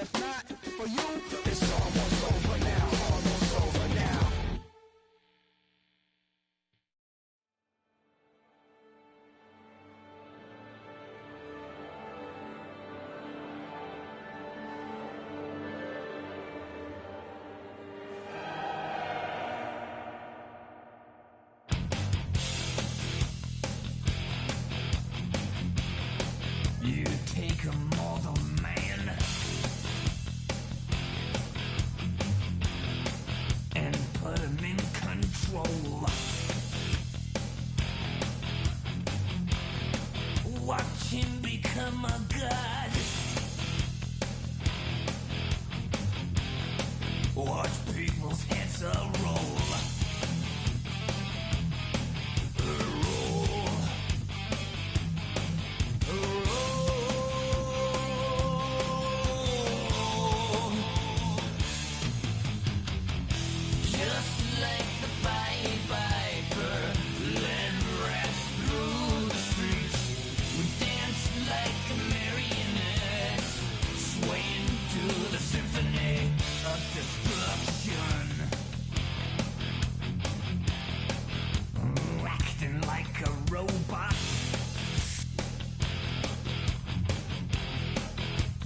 if not for you, it's almost over now. Almost over now. You take a mortal man and put him in control. Watch him become a god. Watch people's heads roll.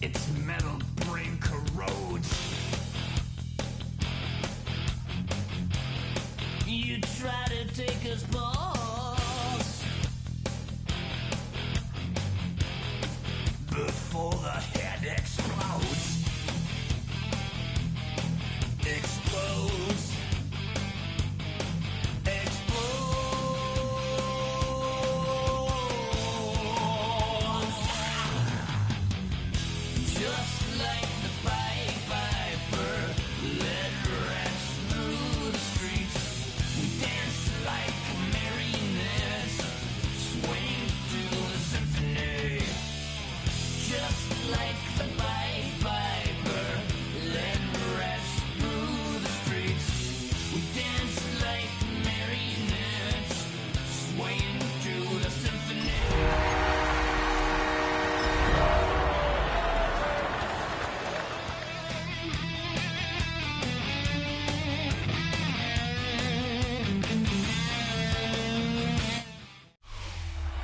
Its metal brain corrodes. You try to take us balls before the head explodes. Explodes.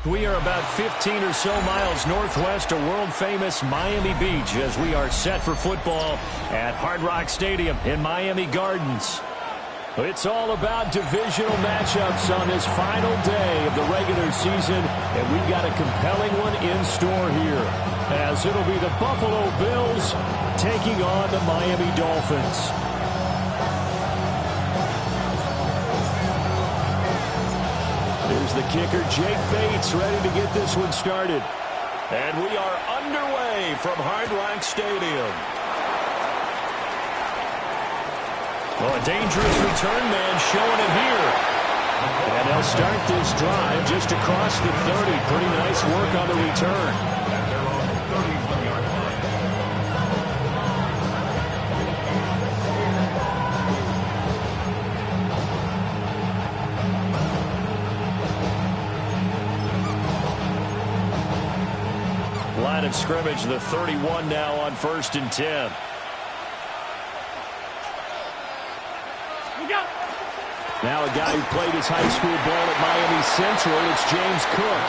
We are about 15 or so miles northwest of world-famous Miami Beach as we are set for football at Hard Rock Stadium in Miami Gardens. It's all about divisional matchups on this final day of the regular season, and we've got a compelling one in store here, as it'll be the Buffalo Bills taking on the Miami Dolphins. Here's the kicker, Jake Bates, ready to get this one started. And we are underway from Hard Rock Stadium. Oh, a dangerous return man showing it here. And they'll start this drive just across the 30. Pretty nice work on the return. Line of scrimmage, the 31 now on 1st and 10. Now a guy who played his high school ball at Miami Central, it's James Cook.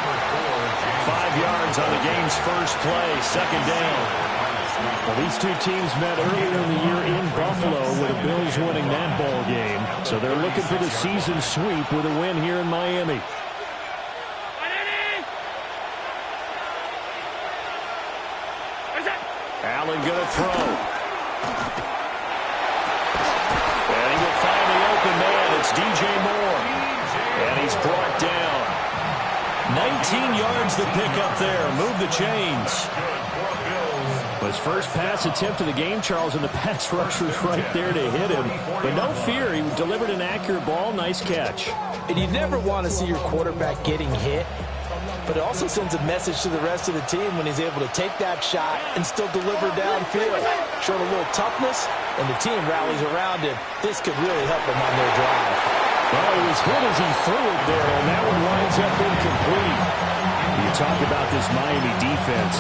5 yards on the game's first play, second down. Well, these two teams met earlier in the year in Buffalo with the Bills winning that ball game. So they're looking for the season sweep with a win here in Miami. Allen going to throw. And he will find the open man. It's DJ Moore. And he's brought down. 19 yards to pick up there. Move the chains. His first pass attempt of the game, Charles, and the pass rush was right there to hit him. But no fear, he delivered an accurate ball. Nice catch. And you never want to see your quarterback getting hit. But it also sends a message to the rest of the team when he's able to take that shot and still deliver downfield. Showing a little toughness, and the team rallies around him. This could really help them on their drive. Well, he was hit as he threw it there, and that one winds up incomplete. You talk about this Miami defense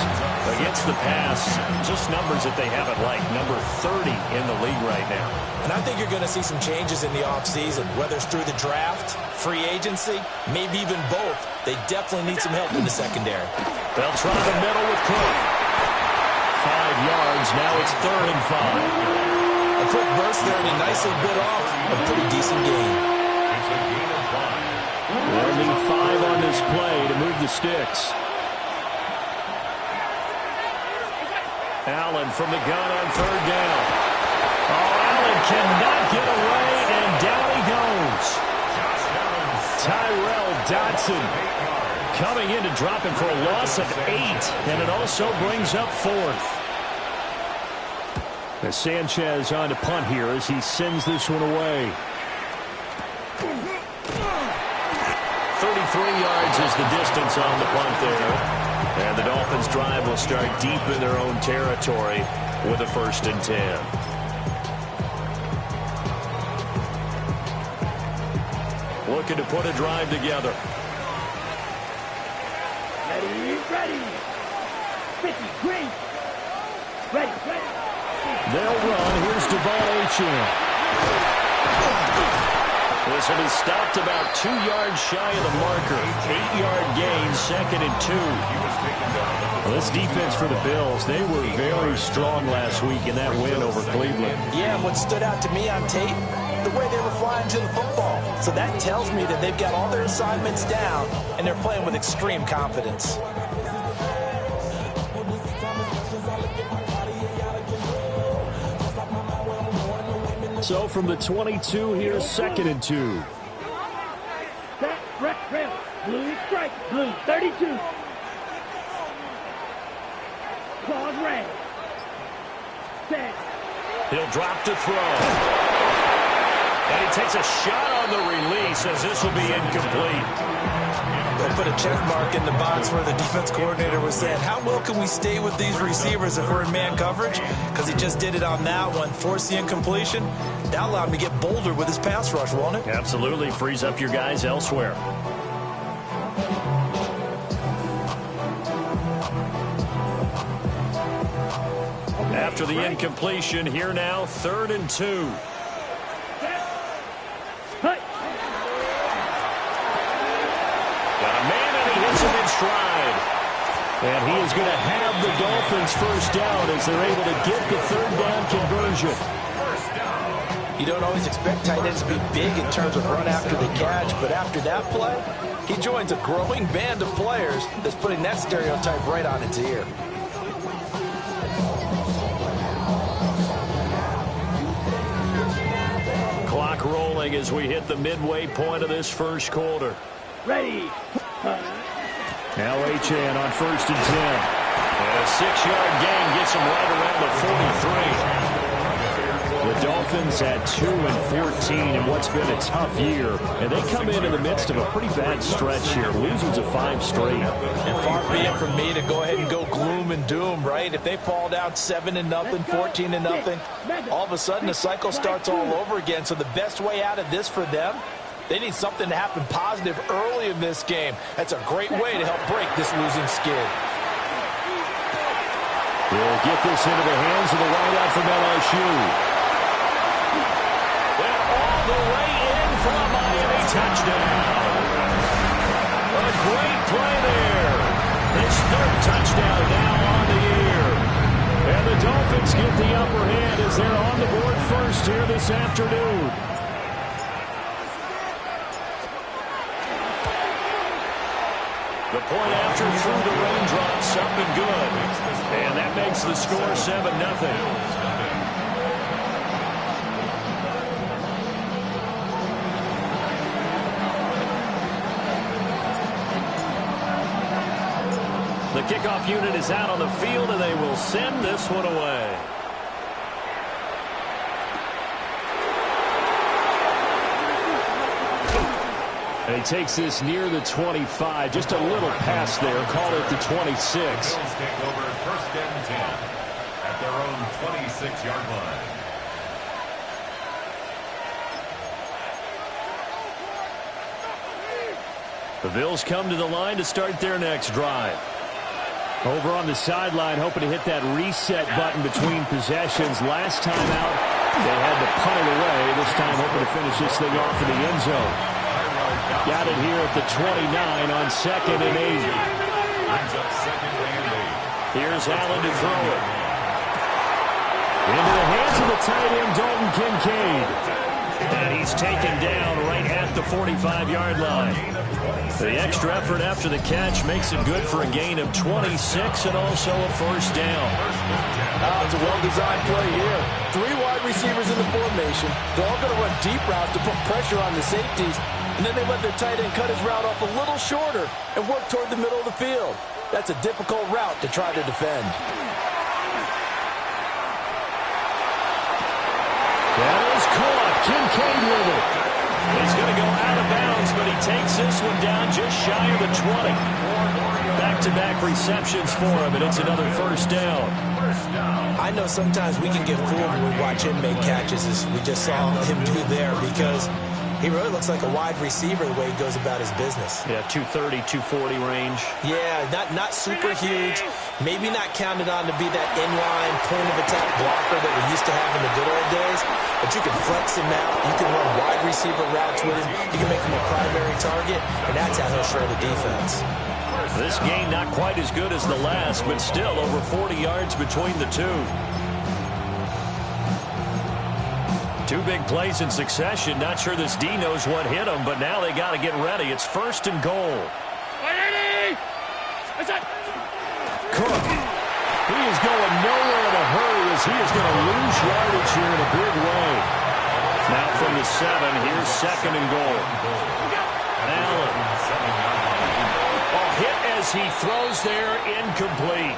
against the pass, just numbers that they haven't liked. Number 30 in the league right now. And I think you're going to see some changes in the offseason, whether it's through the draft, free agency, maybe even both. They definitely need some help in the secondary. They'll try the middle with Cook. 5 yards. Now it's 3rd and 5. A quick burst there, and he nicely bit off a pretty decent gain. They'll need 5 on this play to move the sticks. Allen from the gun on 3rd down. Oh, Allen cannot get away, and down he goes. Tyrell Dodson coming in to drop him for a loss of 8, and it also brings up 4th. As Sanchez on to punt here as he sends this one away. 33 yards is the distance on the punt there. And the Dolphins' drive will start deep in their own territory with a 1st and 10. Looking to put a drive together. Ready. 50, green. Ready. They'll run. Here's Devon Achane. This one is stopped about 2 yards shy of the marker. 8-yard gain, 2nd and 2. Well, this defense for the Bills, they were very strong last week in that win over Cleveland. Yeah, what stood out to me on tape, the way they were flying to the football. So that tells me that they've got all their assignments down, and they're playing with extreme confidence. So from the 22, here's 2nd and 2. Set, red, blue, strike, blue, 32. Claws red. Set. He'll drop to throw. And he takes a shot on the release as this will be incomplete. They'll put a check mark in the box where the defense coordinator was saying, how well can we stay with these receivers if we're in man coverage? Because he just did it on that one, forced the incompletion. That allowed him to get bolder with his pass rush, won't it? Absolutely. Frees up your guys elsewhere. After the incompletion, here now, 3rd and 2. Stride. And he is going to have the Dolphins 1st down as they're able to get the 3rd down conversion. You don't always expect tight ends to be big in terms of run after the catch, but after that play, he joins a growing band of players that's putting that stereotype right on its ear. Clock rolling as we hit the midway point of this 1st quarter. Ready. Now Achane on 1st and 10. And a 6-yard gain gets him right around the 43. The Dolphins had 2 and 14 in what's been a tough year. And they come in the midst of a pretty bad stretch here, losing to 5 straight. And far be it from me to go ahead and go gloom and doom, right? If they fall down 7-0, 14-0, all of a sudden the cycle starts all over again. So the best way out of this for them, they need something to happen positive early in this game. That's a great way to help break this losing skid. We'll get this into the hands of the wideout from LSU. And all the way in for a Miami touchdown. A great play there. His 3rd touchdown now on the year. And the Dolphins get the upper hand as they're on the board 1st here this afternoon. The point after through the raindrops, up and good. And that makes the score 7-0. The kickoff unit is out on the field, and they will send this one away. And he takes this near the 25. Just a little pass there. Call it the 26. Bills take over 1st and 10 at their own 26-yard line. The Bills come to the line to start their next drive. Over on the sideline, hoping to hit that reset button between possessions. Last time out, they had to punt it away. This time, hoping to finish this thing off in the end zone. Got it here at the 29 on 2nd and 8. Here's Allen to throw it. Into the hands of the tight end, Dalton Kincaid. And he's taken down right at the 45-yard line. The extra effort after the catch makes it good for a gain of 26 and also a first down. It's a well-designed play here. 3 wide receivers in the formation. They're all going to run deep routes to put pressure on the safeties, and then they let their tight end cut his route off a little shorter and work toward the middle of the field. That's a difficult route to try to defend. That is caught. Kincaid with it. He's going to go out of bounds, but he takes this one down just shy of the 20. Back-to-back receptions for him, and it's another first down. I know sometimes we can get fooled when we watch him make catches, as we just saw him do there, because he really looks like a wide receiver the way he goes about his business. Yeah, 230, 240 range. Yeah, not super huge. Maybe not counted on to be that inline point-of-attack blocker that we used to have in the good old days. But you can flex him out. You can run wide receiver routes with him. You can make him a primary target, and that's how he'll shred the defense. This game not quite as good as the last, but still over 40 yards between the two. 2 big plays in succession. Not sure this D knows what hit him, but now they got to get ready. It's 1st and goal. Cook. He is going nowhere in a hurry as he is going to lose yardage here in a big way. Now from the 7, here's 2nd and goal. Allen. Hit as he throws there, incomplete.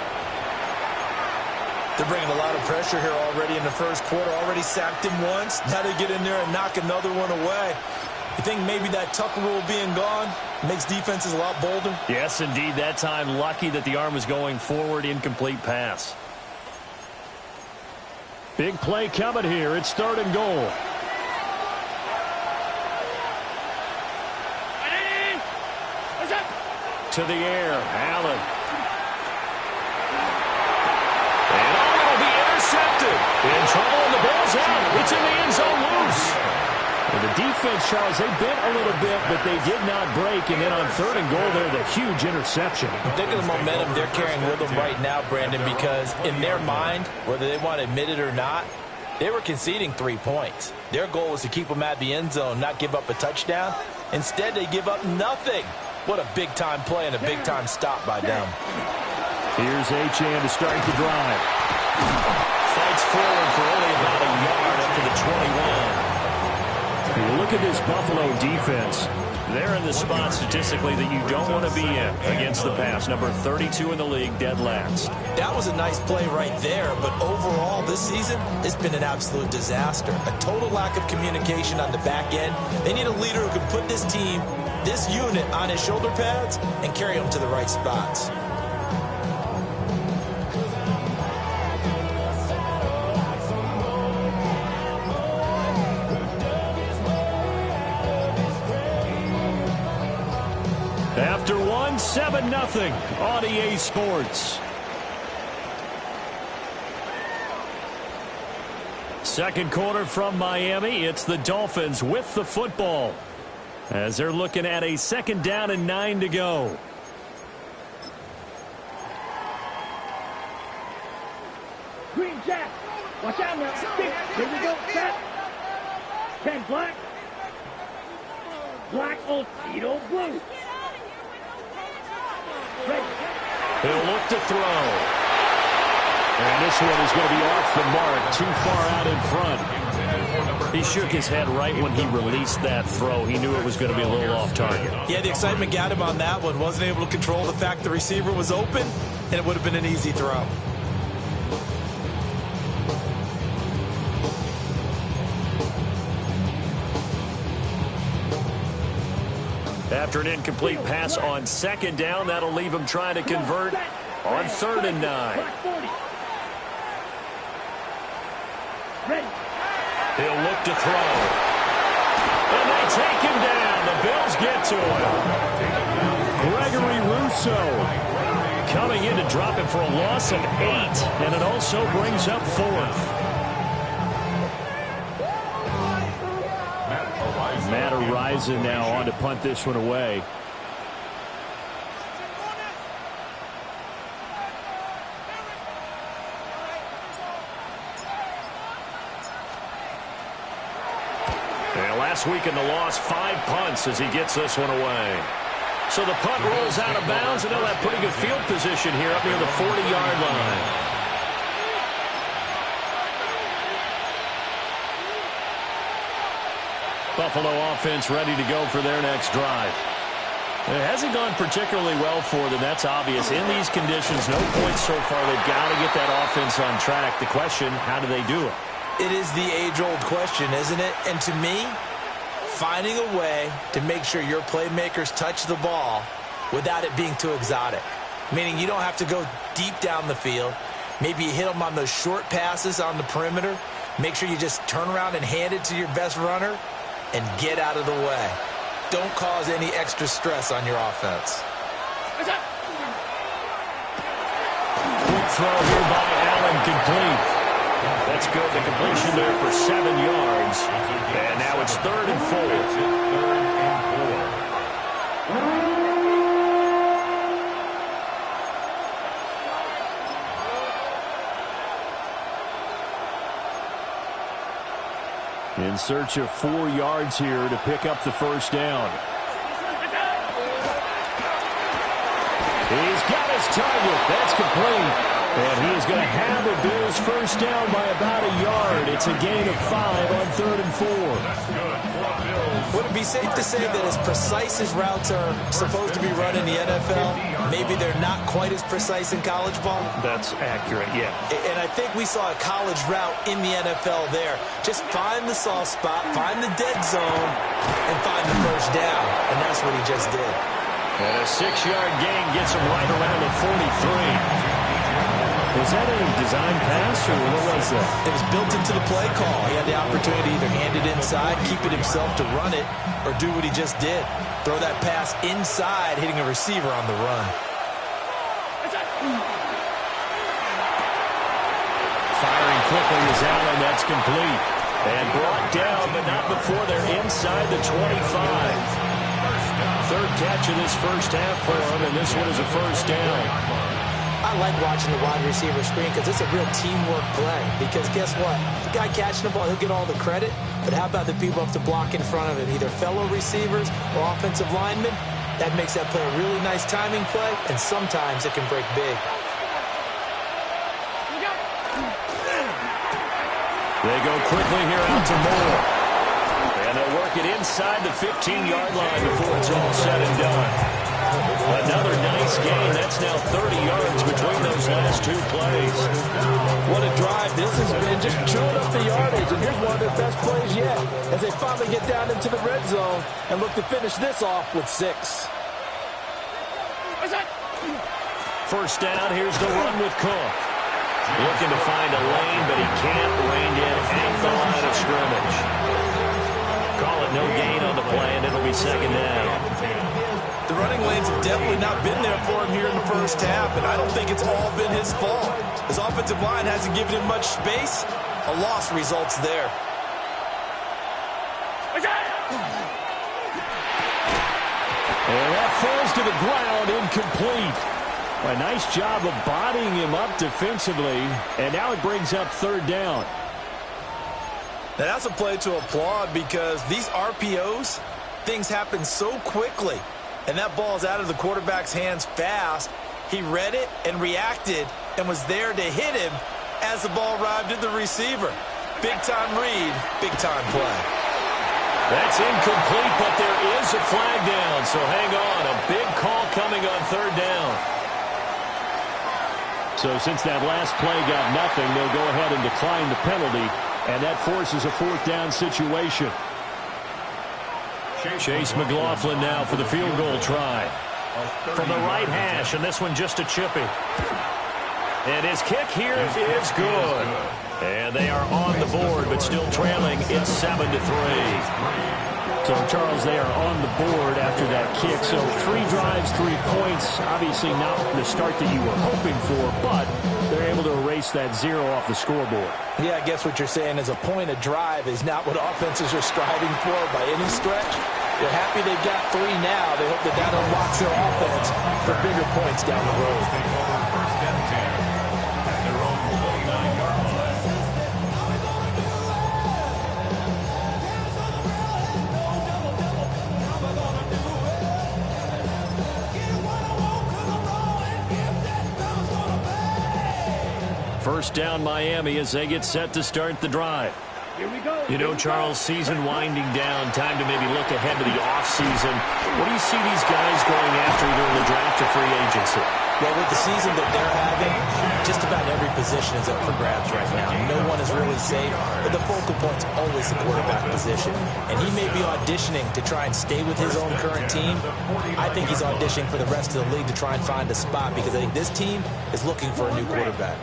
They're bringing a lot of pressure here already in the first quarter. Already sacked him once. Now they get in there and knock another one away. You think maybe that Tucker rule being gone makes defenses a lot bolder? Yes, indeed. That time, lucky that the arm was going forward. Incomplete pass. Big play coming here. It's 3rd and goal. To the air, Allen. And it'll be intercepted. In trouble, and the ball's out. It's in the end zone loose. And the defense, Charles, they bent a little bit, but they did not break. And then on 3rd and goal there, the huge interception. Think of the momentum they're carrying with them right now, Brandon, because in their mind, whether they want to admit it or not, they were conceding 3 points. Their goal was to keep them at the end zone, not give up a touchdown. Instead, they give up nothing. What a big-time play and a big-time stop by them. Here's Achane to start the drive. Fights forward for only about a yard up to the 21. You look at this Buffalo defense. They're in the spot statistically that you don't want to be in against the pass. Number 32 in the league, dead last. That was a nice play right there, but overall this season, it's been an absolute disaster. A total lack of communication on the back end. They need a leader who can put this team, this unit, on his shoulder pads and carry them to the right spots. After 7-0 on EA Sports. Second quarter from Miami. It's the Dolphins with the football as they're looking at a 2nd down and 9 to go. Green Jack. Watch out now. Here we go. Set. 10 black. Black on Tito blue. He'll look to throw. And this one is going to be off the mark, too far out in front. He shook his head right when he released that throw. He knew it was going to be a little off target. Yeah, the excitement got him on that one. Wasn't able to control the fact the receiver was open, and it would have been an easy throw. After an incomplete pass on 2nd down, that'll leave him trying to convert on 3rd and 9. He'll look to throw. And they take him down. The Bills get to him. Gregory Rousseau coming in to drop him for a loss of 8, and it also brings up 4th. Matt Horizon now on to punt this one away. And last week in the loss, 5 punts as he gets this one away. So the punt rolls out of bounds, and they'll have pretty good field position here up near the 40-yard line. Buffalo offense ready to go for their next drive. It hasn't gone particularly well for them. That's obvious. In these conditions, no points so far. They've got to get that offense on track. The question, how do they do it? It is the age-old question, isn't it? And to me, finding a way to make sure your playmakers touch the ball without it being too exotic. Meaning you don't have to go deep down the field. Maybe you hit them on those short passes on the perimeter. Make sure you just turn around and hand it to your best runner and get out of the way. Don't cause any extra stress on your offense. Quick throw here by Allen, complete. That's good. The completion there for 7 yards. And now it's 3rd and 4. In search of 4 yards here to pick up the first down. He's got his target. That's complete. And he is going to have the Bills first down by about a yard. It's a gain of 5 on 3rd and 4. Would it be safe to say that as precise as routes are supposed to be run in the NFL, maybe they're not quite as precise in college ball? That's accurate, yeah. And I think we saw a college route in the NFL there. Just find the soft spot, find the dead zone, and find the first down. And that's what he just did. And a 6-yard gain gets him right around the 43. Was that a design pass, or what was that? It was built into the play call. He had the opportunity to either hand it inside, keep it himself to run it, or do what he just did. Throw that pass inside, hitting a receiver on the run. Firing quickly is Allen. That's complete. And brought down, but not before they're inside the 25. 3rd catch of this first half for him, and this one is a first down. I like watching the wide receiver screen because it's a real teamwork play. Because guess what? The guy catching the ball, he'll get all the credit. But how about the people up to block in front of him, either fellow receivers or offensive linemen? That makes that play a really nice timing play, and sometimes it can break big. They go quickly here out to Moore. And they'll work it inside the 15-yard line before it's all said and done. Another nice gain. That's now 30 yards between those last 2 plays. What a drive this has been, just chewing up the yardage. And here's one of their best plays yet as they finally get down into the red zone and look to finish this off with 6. First down, here's the run with Cook. Looking to find a lane, but he can't rein in at the line of scrimmage. Call it no gain on the play, and it'll be 2nd down. The running lanes have definitely not been there for him here in the first half, and I don't think it's all been his fault. His offensive line hasn't given him much space. A loss results there. And that falls to the ground, incomplete. A nice job of bodying him up defensively, and now it brings up 3rd down. Now that's a play to applaud because these RPOs, things happen so quickly. And that ball's out of the quarterback's hands fast. He read it and reacted and was there to hit him as the ball arrived at the receiver. Big-time read, big-time play. That's incomplete, but there is a flag down, so hang on. A big call coming on 3rd down. So since that last play got nothing, they'll go ahead and decline the penalty, and that forces a 4th down situation. Chase McLaughlin now for the field goal try. From the right hash, and this one just a chippy. And his kick here is good. And they are on the board, but still trailing. It's 7-3. So, Charles, they are on the board after that kick. So 3 drives, 3 points. Obviously not the start that you were hoping for, but they're able to erase that 0 off the scoreboard. Yeah, I guess what you're saying is a point a drive is not what offenses are striving for by any stretch. They're happy they got 3 now. They hope that that unlocks their offense for bigger points down the road. First and 10 at their own 29-yard line. First down Miami as they get set to start the drive. Here we go. You know, Charles, season winding down, time to maybe look ahead to the offseason. What do you see these guys going after either in the draft or free agency? Well, with the season that they're having, just about every position is up for grabs right now. No one is really safe, but the focal point's always the quarterback position. And he may be auditioning to try and stay with his own current team. I think he's auditioning for the rest of the league to try and find a spot because I think this team is looking for a new quarterback.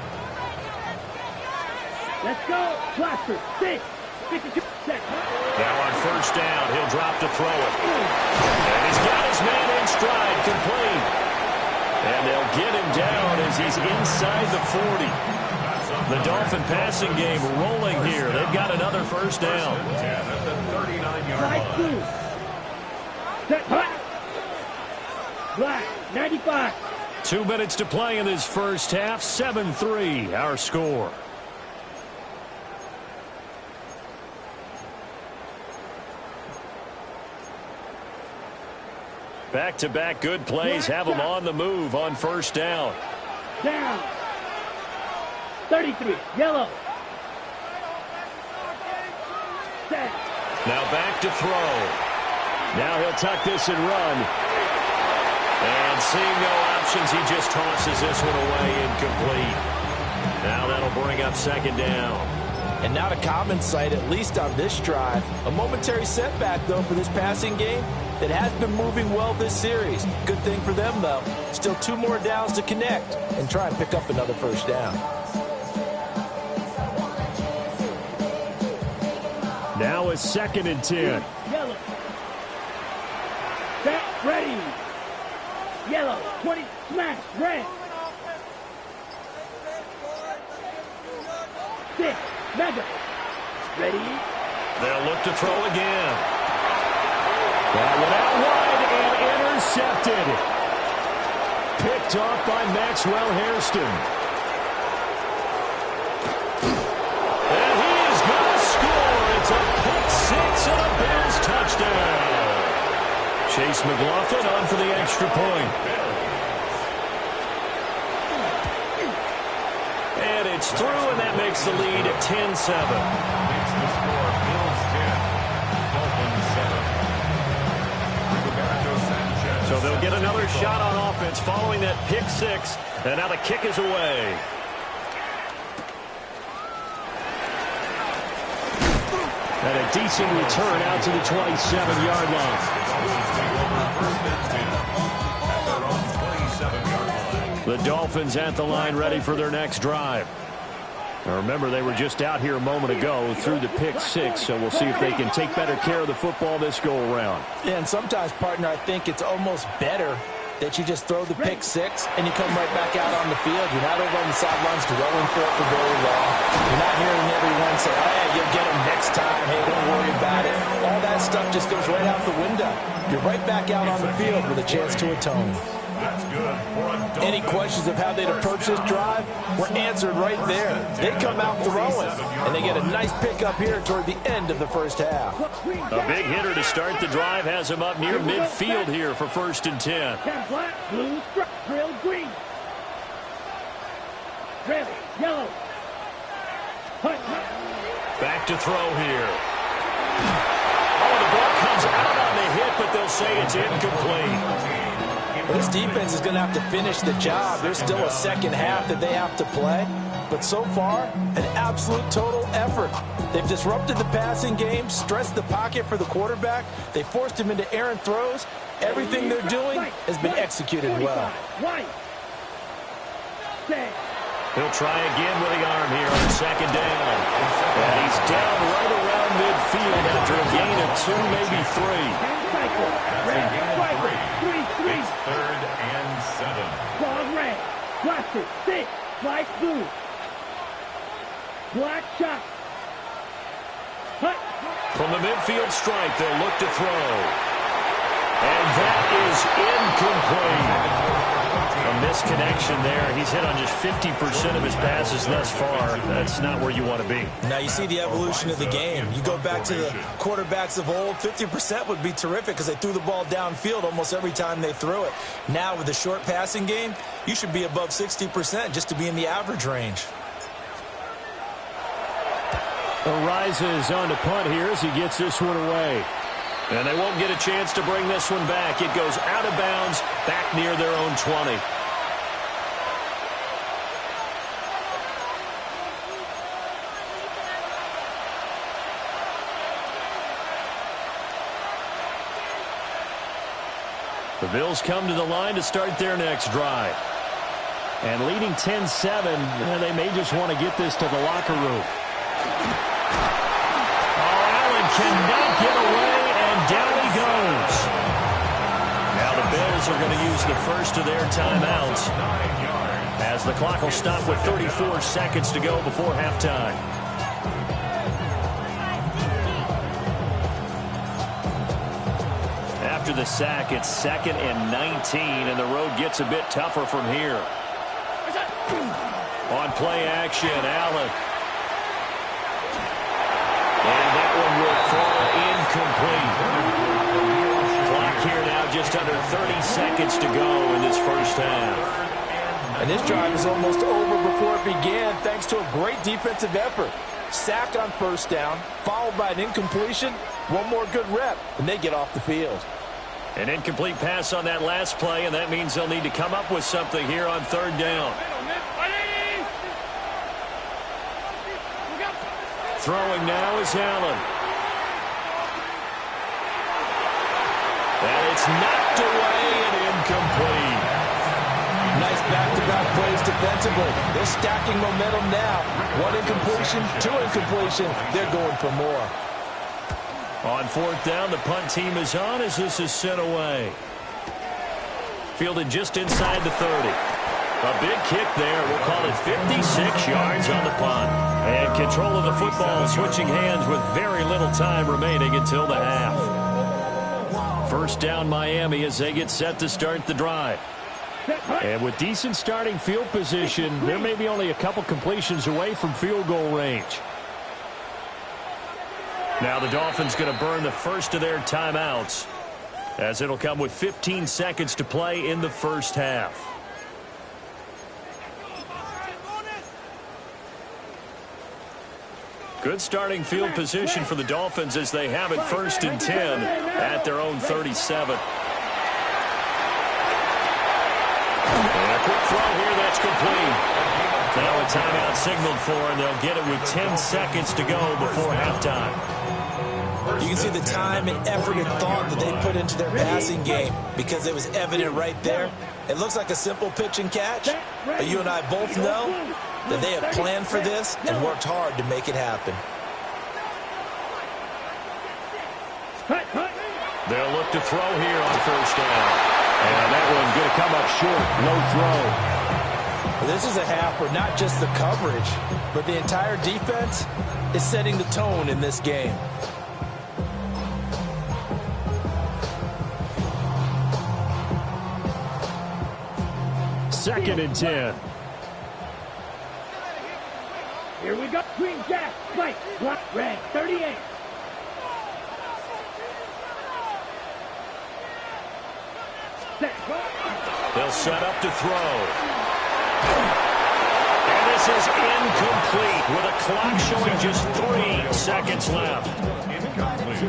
Let's go. Blaster. 6. 52 seconds. Now on first down, he'll drop to throw it. And he's got his man in stride, complete. And they'll get him down as he's inside the 40. The Dolphin passing game rolling here. They've got another first down. 10 at the 39-yard Right line. 2. Set. Hut. Black. 95. 2 minutes to play in this first half. 7-3, our score. Back-to-back good plays have them on the move on first down. Down. 33. Yellow. Set. Now back to throw. Now he'll tuck this and run. And seeing no options, he just tosses this one away incomplete. Now that'll bring up second down. And not a common sight, at least on this drive. A momentary setback, though, for this passing game that has been moving well this series. Good thing for them, though. Still 2 more downs to connect and try and pick up another first down. Now it's 2nd and 10. Yellow. Set. Ready. Yellow. 20. Smash. Red. 6. Mega. Ready. They'll look to throw again. That one out wide and intercepted. Picked off by Maxwell Hairston. And he is going to score. It's a pick 6 and a Bills touchdown. Chase McLaughlin on for the extra point. And it's through, and that makes the lead at 10-7. Makes the score Bills 10, Dolphins 7. So they'll get another shot on offense following that pick 6. And now the kick is away. And a decent return out to the 27-yard line. The Dolphins at the line ready for their next drive. Now remember, they were just out here a moment ago through the pick 6, so we'll see if they can take better care of the football this go-around. Yeah, and sometimes, partner, I think it's almost better that you just throw the pick 6 and you come right back out on the field. You're not over on the sidelines dwelling for it for very long. You're not hearing everyone say, hey, you'll get them next time. Hey, don't worry about it. All that stuff just goes right out the window. You're right back out on the field with a chance to atone. That's good for a Dolphin. Any questions of how they'd approach this drive were answered right there. They come out throwing, and they get a nice pickup here toward the end of the first half. A big hitter to start the drive has him up near midfield here for 1st and 10. 10 black, blue, drill, green. Red, yellow. Hut. Back to throw here. Oh, the ball comes out on the hit, but they'll say it's incomplete. Well, this defense is going to have to finish the job. There's still a second half that they have to play. But so far, an absolute total effort. They've disrupted the passing game, stressed the pocket for the quarterback. They forced him into errant throws. Everything they're doing has been executed well. He'll try again with the arm here on 2nd down. And he's down right around midfield after a gain of 2, maybe 3. blue. Black shot. Hut. From the midfield stripe, they'll look to throw. And that is incomplete. A misconnection there. He's hit on just 50% of his passes thus far. That's not where you want to be. Now you see the evolution of the game. You go back to the quarterbacks of old, 50% would be terrific because they threw the ball downfield almost every time they threw it. Now with the short passing game, you should be above 60% just to be in the average range. Arises on to punt here as he gets this one away. And they won't get a chance to bring this one back. It goes out of bounds, back near their own 20. The Bills come to the line to start their next drive. And leading 10-7, they may just want to get this to the locker room. Cannot get away, and down he goes. Now the Bills are going to use the first of their timeouts as the clock will stop with 34 seconds to go before halftime. After the sack, it's 2nd and 19, and the road gets a bit tougher from here. On play action, Allen. And that one will fall incomplete. Clock here now just under 30 seconds to go in this first half. And this drive is almost over before it began thanks to a great defensive effort. Sack on first down, followed by an incompletion, one more good rep, and they get off the field. An incomplete pass on that last play, and that means they'll need to come up with something here on third down. Throwing now is Allen. And it's knocked away and incomplete. Nice back-to-back plays defensively. They're stacking momentum now. One incompletion, two incompletion. They're going for more. On fourth down, the punt team is on as this is sent away. Fielded just inside the 30. A big kick there. We'll call it 56 yards on the punt. And control of the football switching hands with very little time remaining until the half. First down Miami as they get set to start the drive. And with decent starting field position, they're maybe only a couple completions away from field goal range. Now the Dolphins going to burn the first of their timeouts as it'll come with 15 seconds to play in the first half. Good starting field position for the Dolphins as they have it 1st and 10 at their own 37. And a quick throw here that's complete. Now a timeout signaled for, and they'll get it with 10 seconds to go before halftime. You can see the time and effort and thought that they put into their passing game because it was evident right there. It looks like a simple pitch and catch, but you and I both know that they have planned for this and worked hard to make it happen. They'll look to throw here on first down. And that one going to come up short. No throw. This is a half where not just the coverage, but the entire defense is setting the tone in this game. Second and 10. Here we go. Green Jack, Spike, Black, Red, 38. They'll set up to throw. And this is incomplete with a clock showing just 3 seconds left.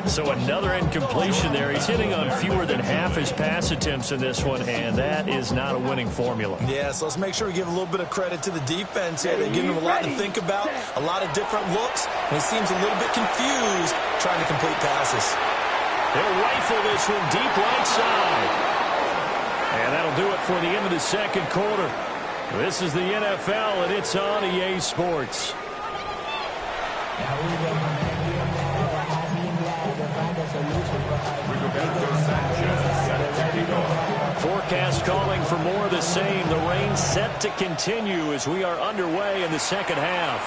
So another incompletion there. He's hitting on fewer than half his pass attempts in this one, and that is not a winning formula. Yeah, so let's make sure we give a little bit of credit to the defense here. They're giving him a lot to think about, a lot of different looks, and he seems a little bit confused trying to complete passes. They'll rifle this one deep right side. And that'll do it for the end of the second quarter. This is the NFL, and it's on EA Sports. forecast calling for more of the same. The rain set to continue as we are underway in the second half.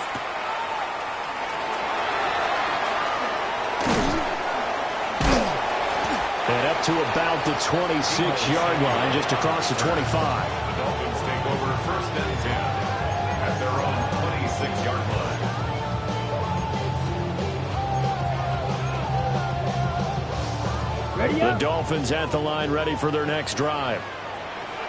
And up to about the 26-yard line, just across the 25. The Dolphins take over first and 10 at their own 26-yard line. Ready The up. Dolphins at the line, ready for their next drive.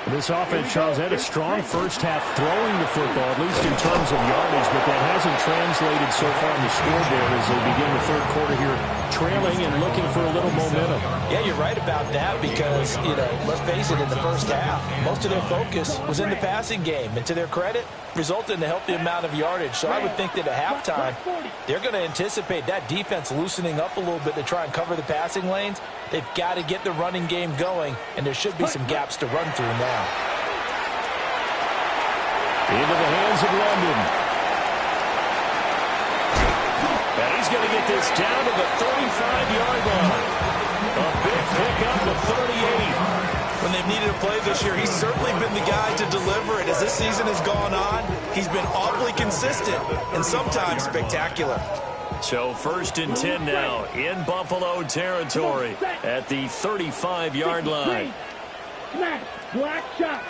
This offense, Charles, had a strong first half throwing the football, at least in terms of yardage, but that hasn't translated so far on the scoreboard as they begin the third quarter here, trailing and looking for a little momentum. Yeah, you're right about that because, let's face it, in the first half, most of their focus was in the passing game. And to their credit, resulted in a healthy amount of yardage. So I would think that at halftime, they're going to anticipate that defense loosening up a little bit to try and cover the passing lanes. They've got to get the running game going, and there should be some gaps to run through now. Into the hands of London. And he's going to get this down to the 35-yard line. A big pickup to 38. When they've needed a play this year, he's certainly been the guy to deliver it. As this season has gone on, he's been awfully consistent and sometimes spectacular. So first and 10 now in Buffalo territory at the 35-yard line. Smash. Black shot.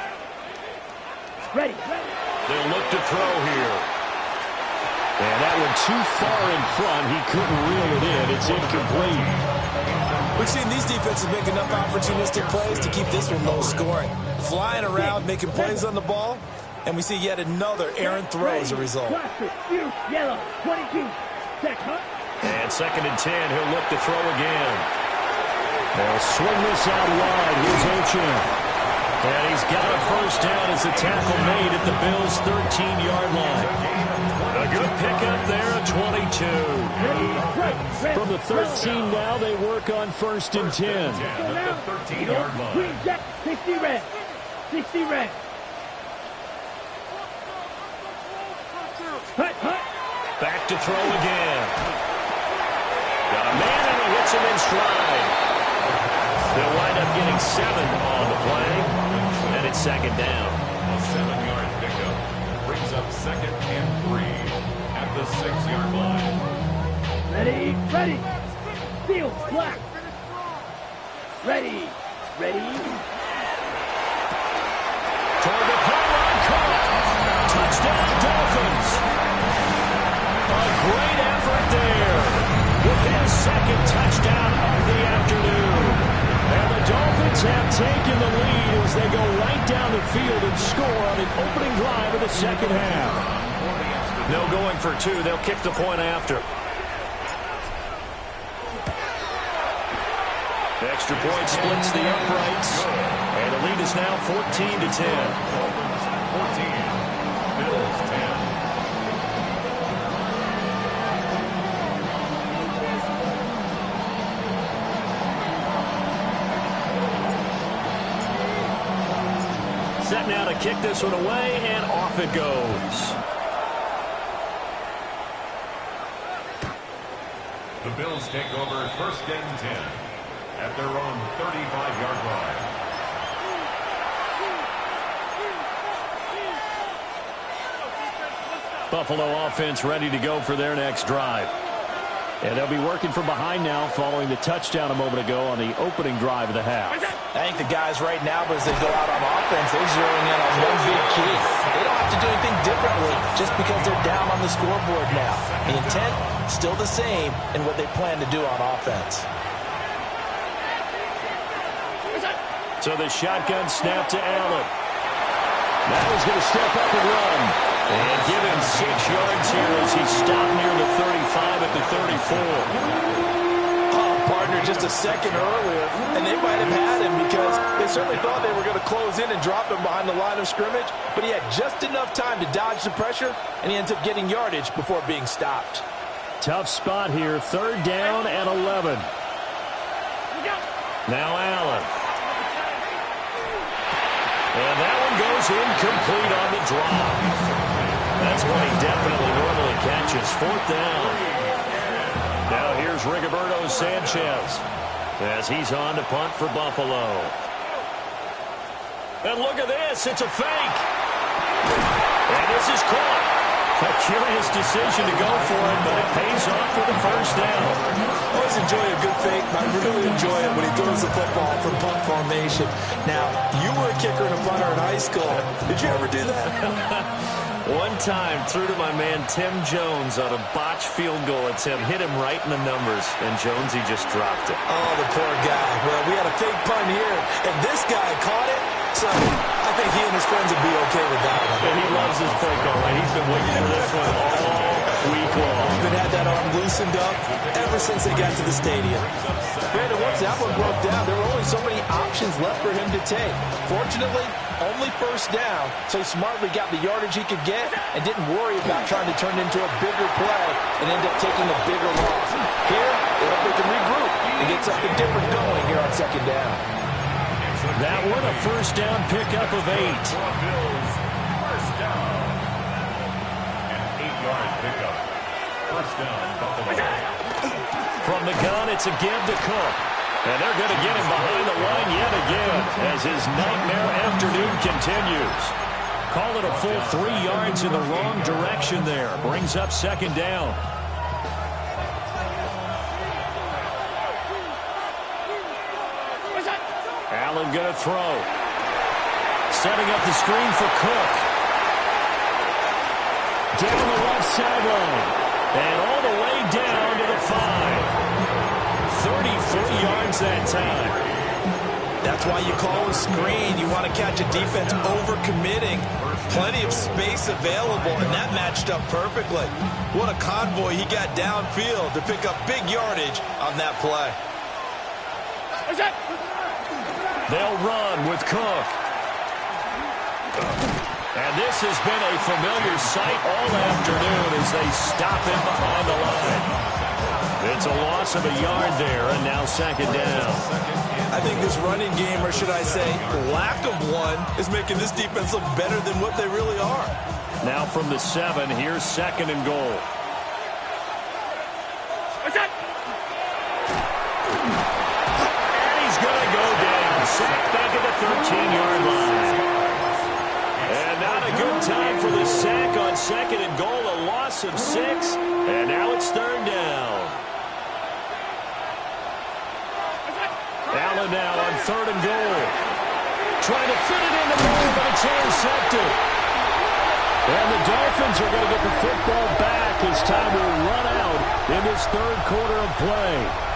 Ready. They'll look to throw here. And that one too far in front. He couldn't reel it in. It's incomplete. We've seen these defenses make enough opportunistic plays to keep this one low scoring. Flying around, making plays on the ball, and we see yet another errant throw as a result. Yellow. 22. And second and 10, he'll look to throw again. They'll swing this out wide. Here's Ochin. And he's got a first down as the tackle made at the Bills' 13-yard line. A good pickup there at 22. From the 13 now, they work on first and 10. At the 13-yard line. Green jack. 60 red. 60 red. Hut. Back to throw again. Got a man and he hits him in stride. They'll wind up getting 7 on the play. And it's second down. A 7-yard pickup brings up second and 3 at the 6-yard line. Ready. Field. Black. Ready. Toward the pylon, caught. Touchdown, Dolphins. A great effort there with his second touchdown of the afternoon. And the Dolphins have taken the lead as they go right down the field and score on the opening drive of the second half. No going for 2. They'll kick the point after. The extra point splits the uprights. And the lead is now 14-10. 14. Bills 10. Set now to kick this one away, and off it goes. The Bills take over first and 10 at their own 35-yard line. Buffalo offense ready to go for their next drive. And they'll be working from behind now following the touchdown a moment ago on the opening drive of the half. I think the guys right now, as they go out on offense, they're zeroing in on one big key. They don't have to do anything differently just because they're down on the scoreboard now. The intent, still the same in what they plan to do on offense. So the shotgun snap to Allen. Now he's going to step up and run. And give him 6 yards here as he stopped near the 35 at the 34. Partner just a second earlier, and they might have had him because they certainly thought they were going to close in and drop him behind the line of scrimmage, but he had just enough time to dodge the pressure, and he ends up getting yardage before being stopped. Tough spot here, third down and 11. Now Allen. And that one goes incomplete on the drop. That's what he definitely normally catches. Fourth down. Now here's Rigoberto Sanchez as he's on to punt for Buffalo. And look at this. It's a fake. And this is caught. A curious decision to go for it, but it pays off for the first down. I always enjoy a good fake, but I really enjoy it when he throws the football from punt formation. Now, you were a kicker and a punter in high school. Did you ever do that? One time, threw to my man Tim Jones on a botched field goal attempt. Hit him right in the numbers, and Jones, he just dropped it. Oh, the poor guy. Well, we had a fake punt here, and this guy caught it. So I think he and his friends would be okay with that one. And he loves his fake, all right. He's been waiting for this one all week long. He's been had that arm loosened up ever since they got to the stadium. Brandon, once that one broke down, there were only so many options left for him to take. Fortunately, only first down, so he smartly got the yardage he could get and didn't worry about trying to turn it into a bigger play and end up taking a bigger loss. Here, they hope they can regroup and get something different going here on second down. That one, a first down pickup of 8. First down. An 8-yard pickup. First down, Buffalo. From the gun, it's a give to Cook. And they're going to get him behind the line yet again as his nightmare afternoon continues. Call it a full 3 yards in the wrong direction there. Brings up second down. Allen going to throw. Setting up the screen for Cook. Down the left sideline. And all the way down to the 5. 33 yards that time. That's why you call a screen. You want to catch a defense overcommitting. Plenty of space available, and that matched up perfectly. What a convoy he got downfield to pick up big yardage on that play. They'll run with Cook. And this has been a familiar sight all afternoon as they stop him behind the line. It's a loss of a yard there, and now second down. I think this running game, or should I say lack of one, is making this defense look better than what they really are. Now from the 7, here's second and goal. And he's going to go down. Sacked back at the 13-yard line. And not a good time for the sack on second and goal. A loss of 6. And now it's third down. Allen now on third and goal. Trying to fit it in the middle, but it's intercepted. And the Dolphins are going to get the football back as time will run out in this third quarter of play.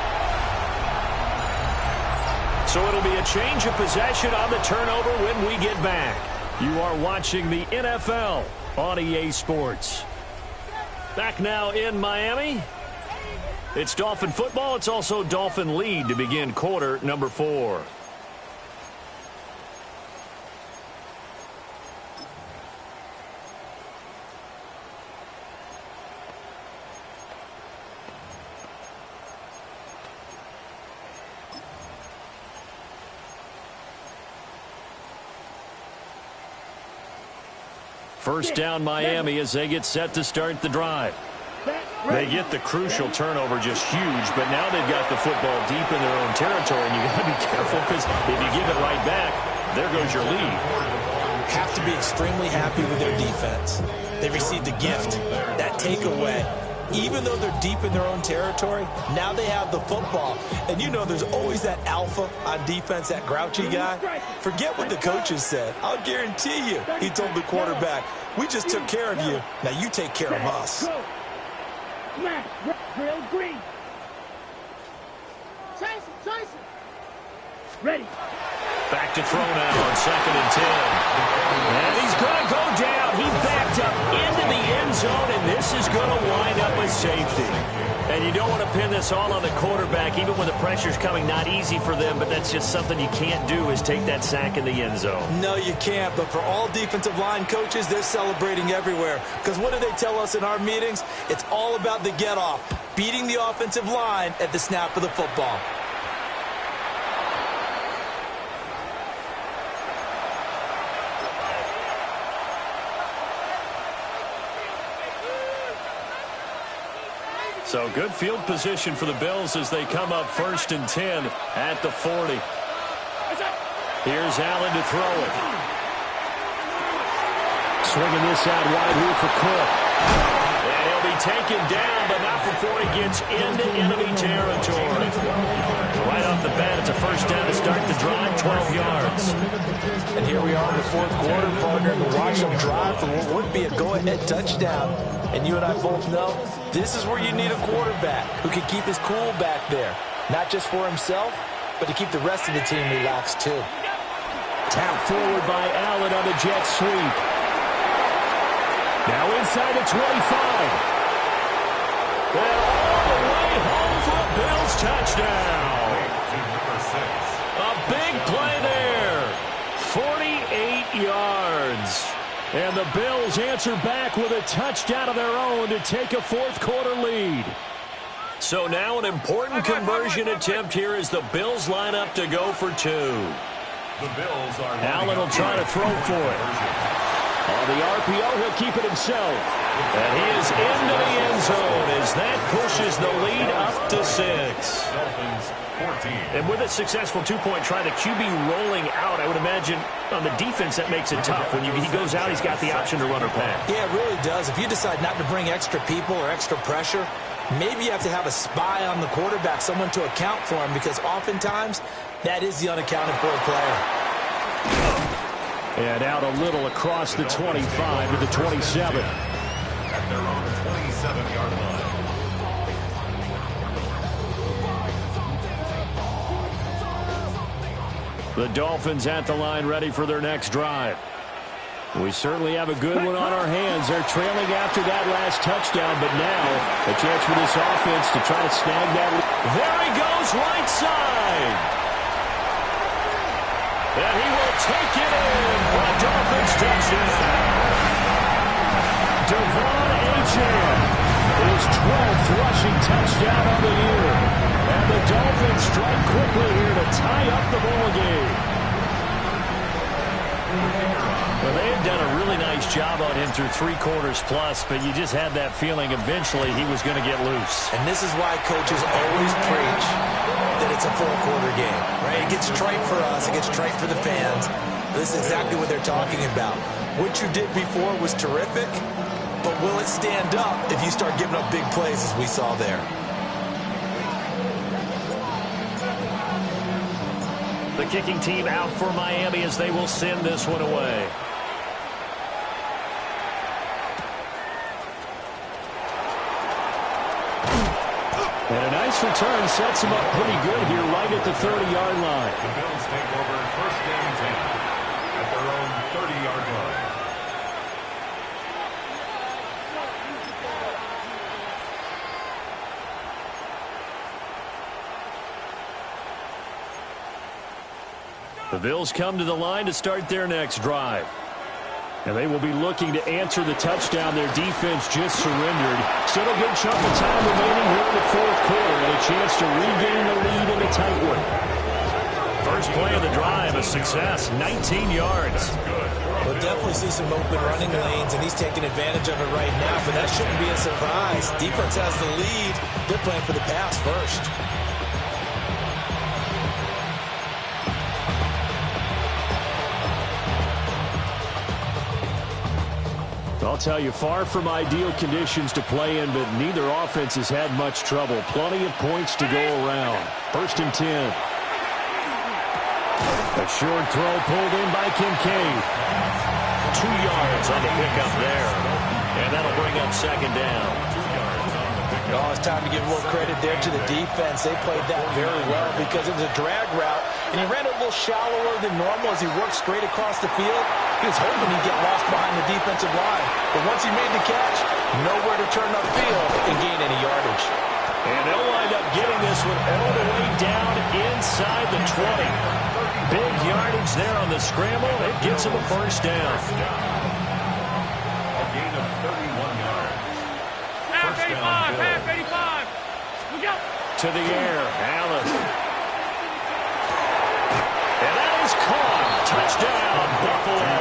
So it'll be a change of possession on the turnover when we get back. You are watching the NFL on EA Sports. Back now in Miami. It's Dolphin football. It's also Dolphin lead to begin quarter number 4. First down Miami as they get set to start the drive. They get the crucial turnover just huge, but now they've got the football deep in their own territory, and you've got to be careful because if you give it right back, there goes your lead. Have to be extremely happy with their defense. They received a gift, that takeaway. Even though they're deep in their own territory, now they have the football. And you know there's always that alpha on defense, that grouchy guy. Forget what the coaches said. I'll guarantee you, he told the quarterback, we just took care of you. Now you take care of us. Smash, drill, green. Chase. Ready. Back to throw now on second and 10. And he's going to go down. He backed up into the end zone, and this is going to wind up a safety. And you don't want to pin this all on the quarterback, even when the pressure's coming. Not easy for them, but that's just something you can't do is take that sack in the end zone. No, you can't. But for all defensive line coaches, they're celebrating everywhere. Because what do they tell us in our meetings? It's all about the get-off, beating the offensive line at the snap of the football. So good field position for the Bills as they come up first and 10 at the 40. Here's Allen to throw it. Swinging this out wide here for Cook. And he'll be taken down, but not before he gets into enemy territory. Right off the bat, it's a first down to start the drive, 12 yards. And here we are in the fourth quarter, partner, to watch them drive for what would be a go-ahead touchdown. And you and I both know this is where you need a quarterback who can keep his cool back there. Not just for himself, but to keep the rest of the team relaxed too. Tap forward by Allen on the jet sweep. Now inside the 25. And all the way home for a Bills touchdown. A big play there. 48 yards. And the Bills answer back with a touchdown of their own to take a fourth quarter lead. So now an important conversion attempt here as the Bills line up to go for two. The Bills are Allen will try to throw for it. On the RPO, he'll keep it himself. And he is into the end zone as that pushes the lead up to 6. Dolphins 14. And with a successful two-point try, the QB rolling out, I would imagine on the defense that makes it tough. When he goes out, he's got the option to run or pass. Yeah, it really does. If you decide not to bring extra people or extra pressure, maybe you have to have a spy on the quarterback, someone to account for him, because oftentimes that is the unaccounted for player. And out a little across the 25 to the 27. At their own 27-yard line. The Dolphins at the line ready for their next drive. We certainly have a good one on our hands. They're trailing after that last touchdown, but now a chance for this offense to try to snag that. There he goes, right side. And he will take it in for a Dolphins touchdown. Devon Achane, his 12th rushing touchdown of the year. And the Dolphins strike quickly here to tie up the ball game. Well, they had done a really nice job on him through 3 quarters plus, but you just had that feeling eventually he was going to get loose. And this is why coaches always preach that it's a four-quarter game, right? It gets trite for us. It gets trite for the fans. This is exactly what they're talking about. What you did before was terrific, but will it stand up if you start giving up big plays as we saw there? The kicking team out for Miami as they will send this one away. And a nice return sets him up pretty good here right at the 30-yard line. The Bills take over first and 10 at their own 30-yard line. The Bills come to the line to start their next drive. And they will be looking to answer the touchdown their defense just surrendered. Still a good chunk of time remaining here in the fourth quarter and a chance to regain the lead in a tight one. First play of the drive, a success, 19 yards. We'll definitely see some open running lanes, and he's taking advantage of it right now, but that shouldn't be a surprise. Defense has the lead. They're playing for the pass first. I'll tell you, far from ideal conditions to play in, but neither offense has had much trouble. Plenty of points to go around. First and 10. A short throw pulled in by Kincaid. 2 yards on the pickup there. And that'll bring up second down. Oh, it's time to give more credit there to the defense. They played that very well because it was a drag route, and he ran a little shallower than normal as he worked straight across the field. He was hoping he'd get lost behind the defensive line. But once he made the catch, nowhere to turn upfield and gain any yardage. And they'll wind up getting this one all the way down inside the 20. Big yardage there on the scramble. It gets him a first down. A gain of 31 yards. Half 85, half 85. We go. To the air, Allen. And that is caught. Touchdown, Buffalo.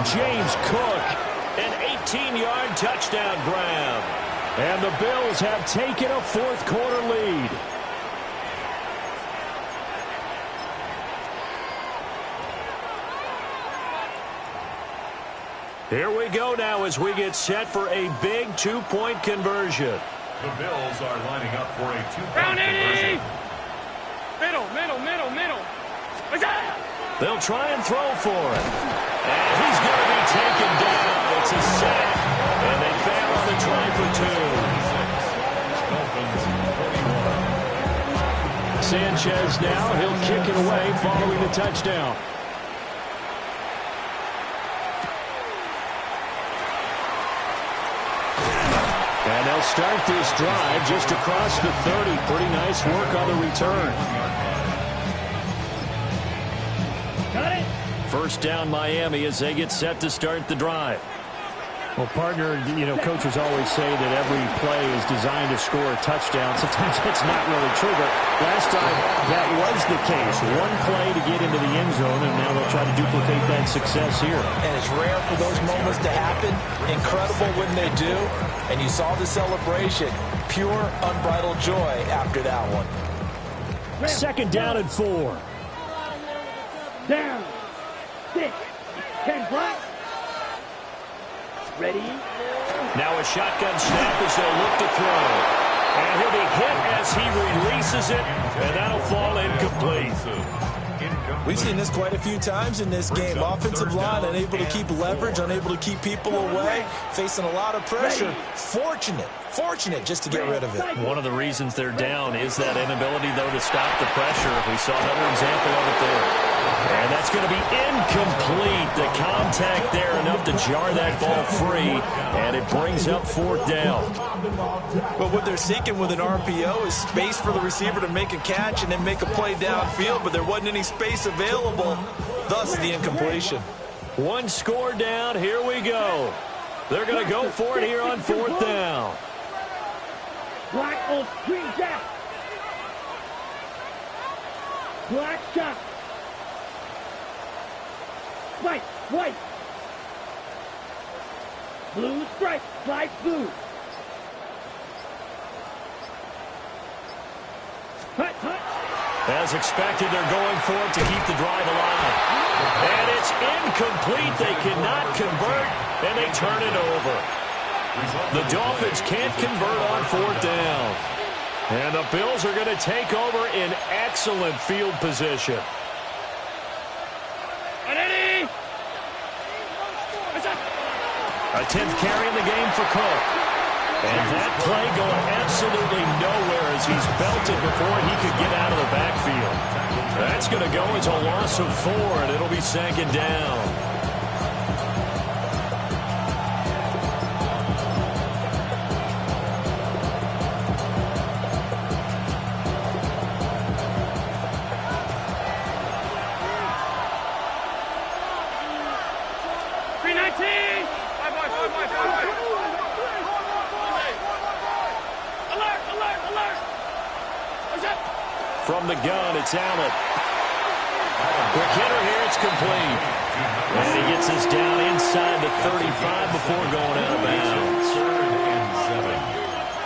James Cook, an 18-yard touchdown grab. And the Bills have taken a fourth quarter lead. Here we go now as we get set for a big two-point conversion. The Bills are lining up for a two-point Round 80. conversion. Middle. They'll try and throw for it. And he's going to be taken down. It's a sack. And they fail on the try for two. Sanchez now. He'll kick it away following the touchdown. And they'll start this drive just across the 30. Pretty nice work on the return. Got it. First down Miami as they get set to start the drive. Well, partner, coaches always say that every play is designed to score a touchdown. Sometimes it's not really true, but last time that was the case. One play to get into the end zone, and now they'll try to duplicate that success here. And it's rare for those moments to happen. Incredible when they do. And you saw the celebration. Pure, unbridled joy after that one. Second down and 4. Down. 6. 10 block. Ready. Now a shotgun snap as they'll look to throw. And he'll be hit as he releases it, and that'll fall incomplete. We've seen this quite a few times in this game. Offensive line unable to keep leverage, unable to keep people away, facing a lot of pressure. Fortunate just to get rid of it. One of the reasons they're down is that inability, though, to stop the pressure. We saw another example of it there. And that's going to be incomplete. The contact there enough to jar that ball free, and it brings up fourth down. But what they're seeking with an RPO is space for the receiver to make a catch and then make a play downfield, but there wasn't any space available, thus the incompletion. One score down. Here we go. They're going to go for it here on fourth down. Black on screen jack. Black shot. White. Blue stripe. Light blue. Hut. As expected, they're going for it to keep the drive alive. And it's incomplete. They cannot convert, and they turn it over. The Dolphins can't convert on fourth down. And the Bills are going to take over in excellent field position. A 10th carry in the game for Cook. And that play going absolutely nowhere as he's belted before he could get out of the backfield. That's going to go as a loss of 4, and it'll be second down. From the gun, it's Allen. Quick hitter here, it's complete. And he gets us down inside the 35 before going out of bounds.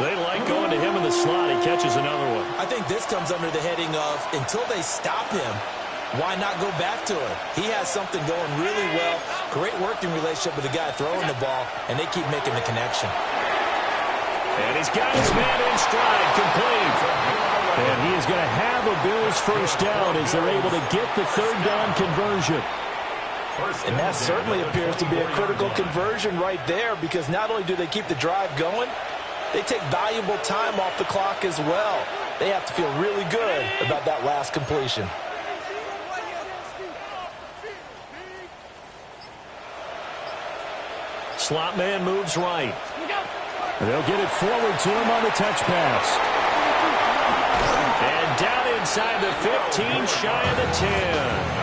They like going to him in the slot. He catches another one. I think this comes under the heading of, until they stop him, why not go back to him? He has something going really well. Great working relationship with the guy throwing the ball, and they keep making the connection. And he's got his man in stride, complete. And he is going to have a Bills first down as they're able to get the third down conversion. And that certainly appears to be a critical conversion right there, because not only do they keep the drive going, they take valuable time off the clock as well. They have to feel really good about that last completion. Slot man moves right. They'll get it forward to him on the touch pass. And down inside the 15, shy of the 10.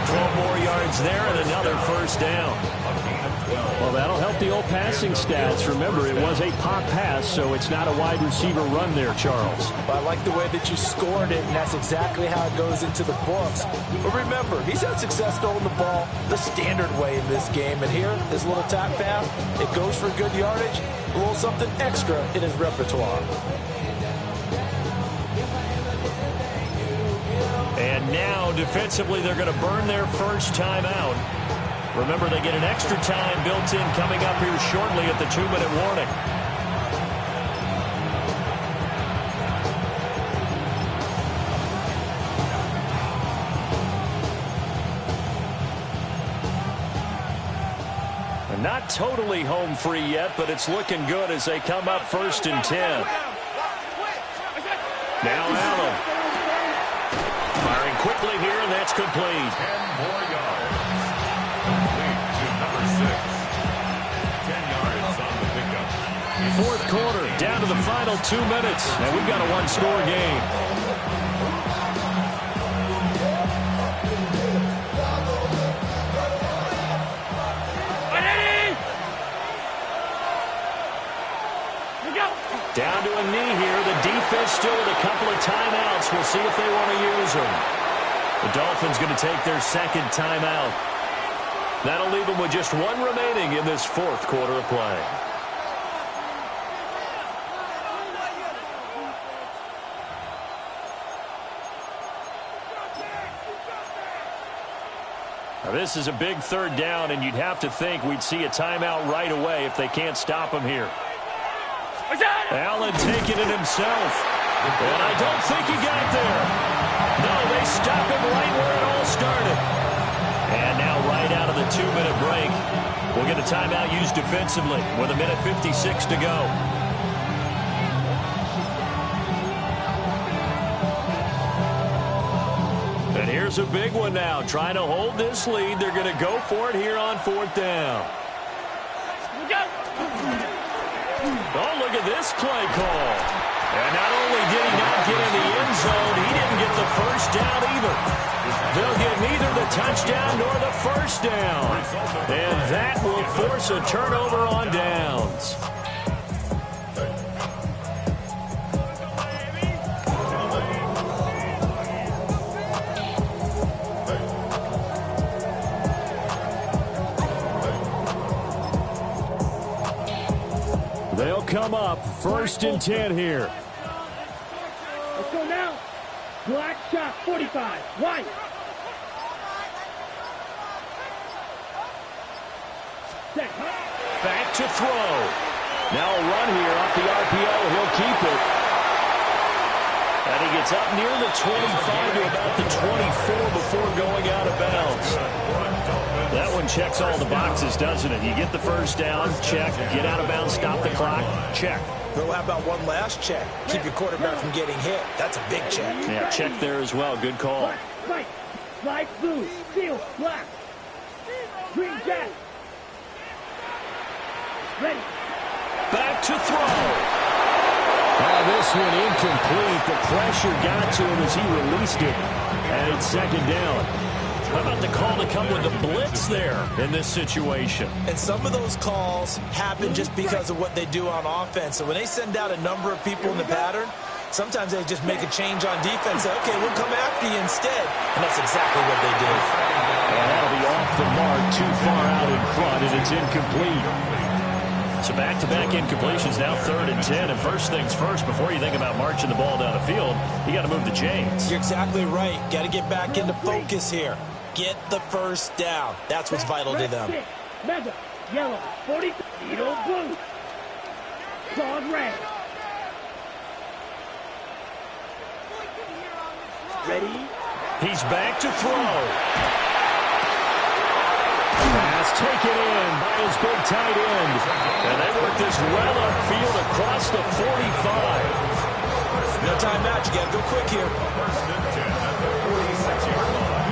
12 more yards there and another first down. Well, that'll help the old passing stats. Remember, it was a pop pass, so it's not a wide receiver run there, Charles. Well, I like the way that you scored it, and that's exactly how it goes into the books. But remember, he's had success throwing the ball the standard way in this game. And here, this little tap pass, it goes for good yardage, a little something extra in his repertoire. And now, defensively, they're going to burn their first time out. Remember, they get an extra time built in coming up here shortly at the 2-minute warning. Not totally home free yet, but it's looking good as they come up 1st and 10. Now Allen. Firing quickly here, and that's complete. 10 more yards. Complete to number 6. 10 yards on the pickup. Fourth quarter, down to the final 2 minutes, and we've got a one-score game. Down to a knee here. The defense still with a couple of timeouts. We'll see if they want to use them. The Dolphins going to take their second timeout. That'll leave them with just one remaining in this fourth quarter of play. Now, this is a big third down, and you'd have to think we'd see a timeout right away if they can't stop him here. Allen taking it himself. And I don't think he got there. No, they stop him right where it all started. And now right out of the 2-minute break, we'll get a timeout used defensively with 1:56 to go. And here's a big one now. Trying to hold this lead. They're going to go for it here on 4th down. Oh, look at this play call. And not only did he not get in the end zone, he didn't get the first down either. They'll get neither the touchdown nor the first down. And that will force a turnover on downs. They'll come up 1st and 10 here. Let's go now. Black shot, 45. White. Set. Back to throw. Now a run here off the RPO. He'll keep it. And he gets up near the 25 to about the 24 before going out of bounds. That one checks all the boxes, doesn't it? You get the first down, check. Get out of bounds, stop the clock, check. Well, how about one last check? Keep your quarterback from getting hit. That's a big check. Yeah, check there as well. Good call. White, light blue, steel, black. Green jack. Ready. Back to throw. Oh, this one incomplete. The pressure got to him as he released it. And it's 2nd down. How about the call to come with a blitz there in this situation? And some of those calls happen just because of what they do on offense. So when they send out a number of people in the pattern, sometimes they just make a change on defense. Say, okay, we'll come after you instead. And that's exactly what they did. And that'll be off the mark, too far out in front, and it's incomplete. So back-to-back incompletions, now 3rd and 10. And first things first, before you think about marching the ball down the field, you got to move the chains. You're exactly right. Got to get back into focus here. Get the first down. That's what's vital to them. Mega, yellow, 40, needle blue. Claws red. Ready? He's back to throw. Pass taken in by his big tight end. And they work this well upfield across the 45. No timeout. You got to go quick here. 1st and 10 at the 46-yard line.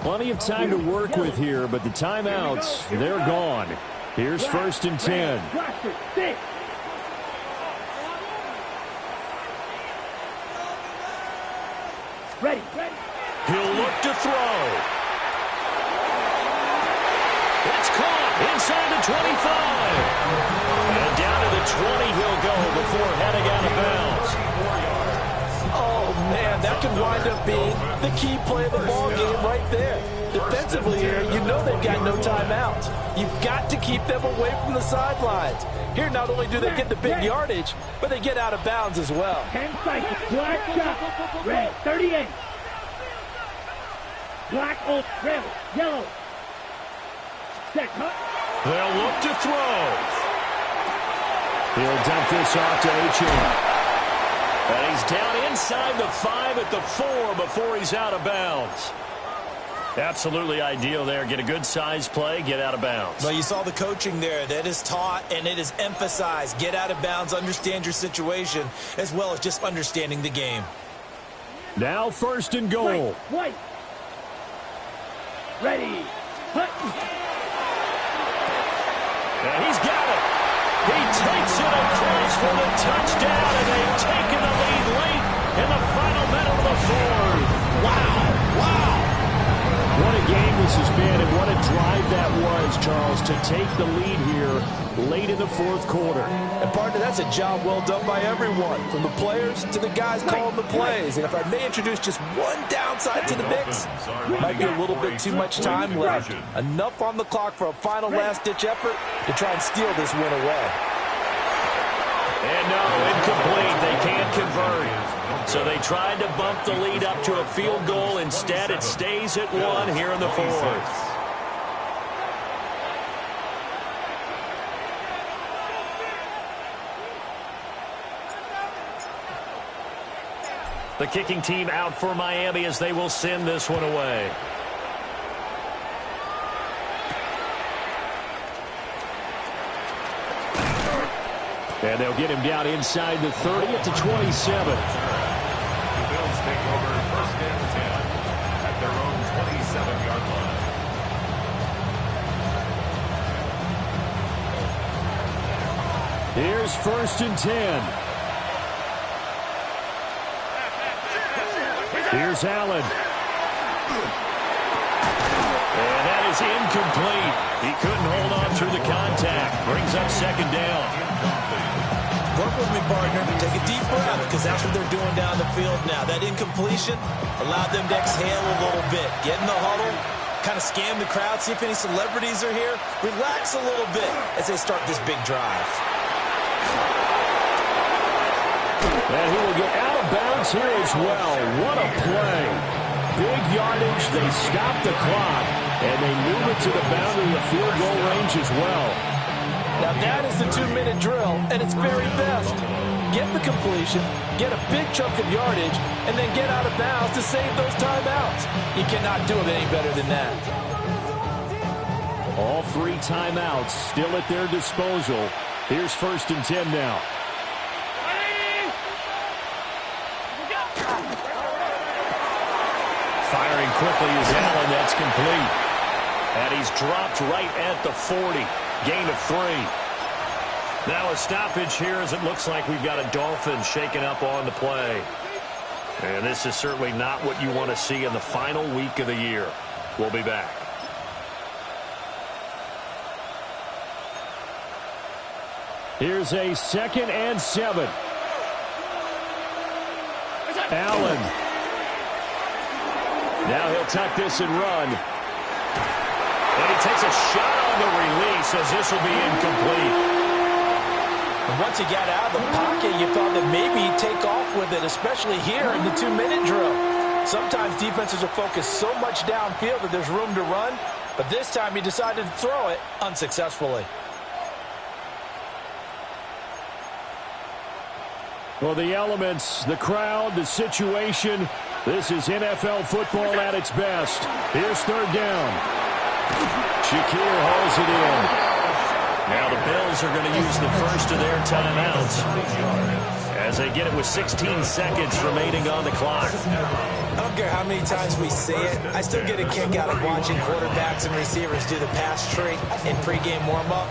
Plenty of time to work with here, but the timeouts, they're gone. Here's 1st and 10. Ready. He'll look to throw. It's caught inside the 25. And down to the 20 he'll go before heading out of bounds. Oh, man, that could wind up being the key play of the ball game right there. Defensively here, you know they've got no timeouts. You've got to keep them away from the sidelines. Here, not only do they get the big yardage, but they get out of bounds as well. 10 seconds. Black shot. Red, 38. Black, old, red, yellow. Set, cut. They'll look to throw. He'll dump this off to Achane. And he's down inside the 5 at the 4 before he's out of bounds. Absolutely ideal there. Get a good size play, get out of bounds. Well, you saw the coaching there. That is taught and it is emphasized. Get out of bounds, understand your situation, as well as just understanding the game. Now 1st and goal. White. Ready. Cut. And he's got it. He takes it across for the touchdown, and they've taken the lead late in the final minute of the 4th. Wow. Wow. What a game this has been, and what a drive that was, Charles, to take the lead here late in the 4th quarter. And, partner, that's a job well done by everyone, from the players to the guys calling the plays. And if I may introduce just one downside to the mix, might be a little bit too much time left. Enough on the clock for a final last-ditch effort to try and steal this win away. And no, incomplete. They can't convert. So they tried to bump the lead up to a field goal. Instead, it stays at 1 here in the 4th. The kicking team out for Miami as they will send this one away. And they'll get him down inside the 30 at the 27. The Bills take over 1st and 10 at their own 27-yard line. Here's 1st and 10. Here's Allen. And that is incomplete. He couldn't hold on through the contact. Brings up 2nd down. Work with me, partner. Take a deep breath, because that's what they're doing down the field now. That incompletion allowed them to exhale a little bit. Get in the huddle, kind of scan the crowd, see if any celebrities are here. Relax a little bit as they start this big drive. And he will get out of bounds here as well. What a play. Big yardage. They stop the clock, and they move it to the boundary of field goal range as well. Now that is the 2-minute drill at its very best. Get the completion, get a big chunk of yardage, and then get out of bounds to save those timeouts. You cannot do it any better than that. All 3 timeouts still at their disposal. Here's 1st and 10 now. Firing quickly is Allen. That's complete. And he's dropped right at the 40. Gain of 3. Now a stoppage here as it looks like we've got a Dolphin shaken up on the play. And this is certainly not what you want to see in the final week of the year. We'll be back. Here's a 2nd and 7. Allen. Now he'll tuck this and run. And he takes a shot on the release as this will be incomplete. And once he got out of the pocket, you thought that maybe he'd take off with it, especially here in the 2-minute drill. Sometimes defenses are focused so much downfield that there's room to run, but this time he decided to throw it unsuccessfully. Well, the elements, the crowd, the situation, this is NFL football at its best. Here's 3rd down. Shakir hauls it in. Now the Bills are going to use the first of their timeouts as they get it with 16 seconds remaining on the clock. I don't care how many times we say it, I still get a kick out of watching quarterbacks and receivers do the pass trick in pregame warm-up.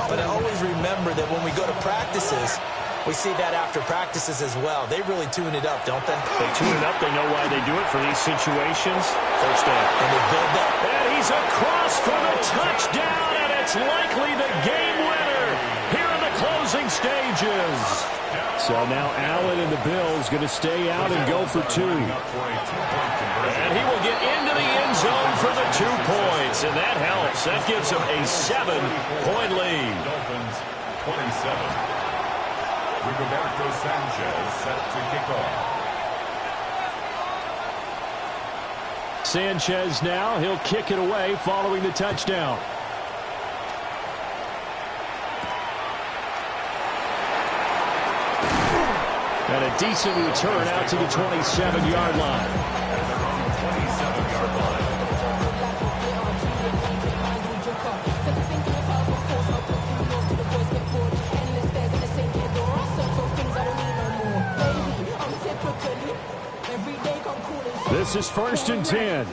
But I always remember that when we go to practices, we see that after practices as well. They really tune it up, don't they? They tune it up. They know why they do it for these situations. First down. And they build up. And he's across for the touchdown, and it's likely the game winner here in the closing stages. So now Allen and the Bills going to stay out and go for 2. And he will get into the end zone for the 2 points, and that helps. That gives him a 7-point lead. Dolphins 27. Roberto Sanchez set to kick off. Sanchez now. He'll kick it away following the touchdown. And a decent return out to the 27-yard line. And they're on the 27-yard line. This is 1st and 10.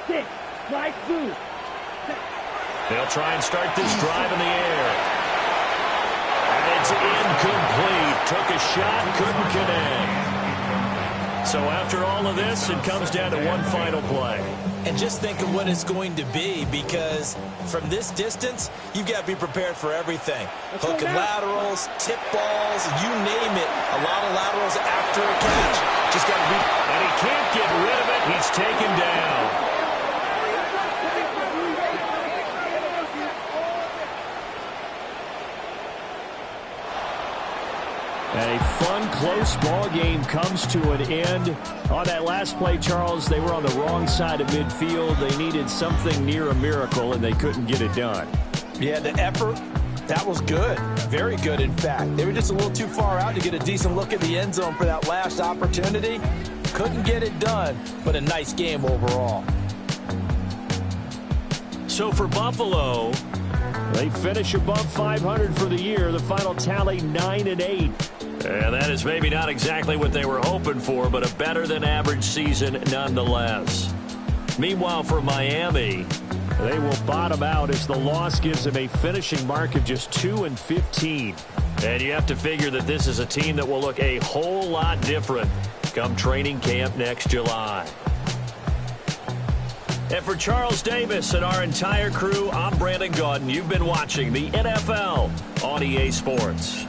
Six. Slide through. They'll try and start this drive in the air. And it's incomplete. Took a shot, couldn't connect. So after all of this, it comes down to one final play. And just think of what it's going to be, because from this distance, you've got to be prepared for everything. Hook and laterals, tip balls, you name it. A lot of laterals after a catch. Just got to be. And he can't get rid of it. He's taken down. And a fun, close ball game comes to an end. On that last play, Charles, they were on the wrong side of midfield. They needed something near a miracle, and they couldn't get it done. Yeah, the effort, that was good. Very good, in fact. They were just a little too far out to get a decent look at the end zone for that last opportunity. Couldn't get it done, but a nice game overall. So for Buffalo, they finish above 500 for the year. The final tally 9-8. And that is maybe not exactly what they were hoping for, but a better-than-average season nonetheless. Meanwhile, for Miami, they will bottom out as the loss gives them a finishing mark of just 2-15. And you have to figure that this is a team that will look a whole lot different come training camp next July. And for Charles Davis and our entire crew, I'm Brandon Gaudin. You've been watching the NFL on EA Sports.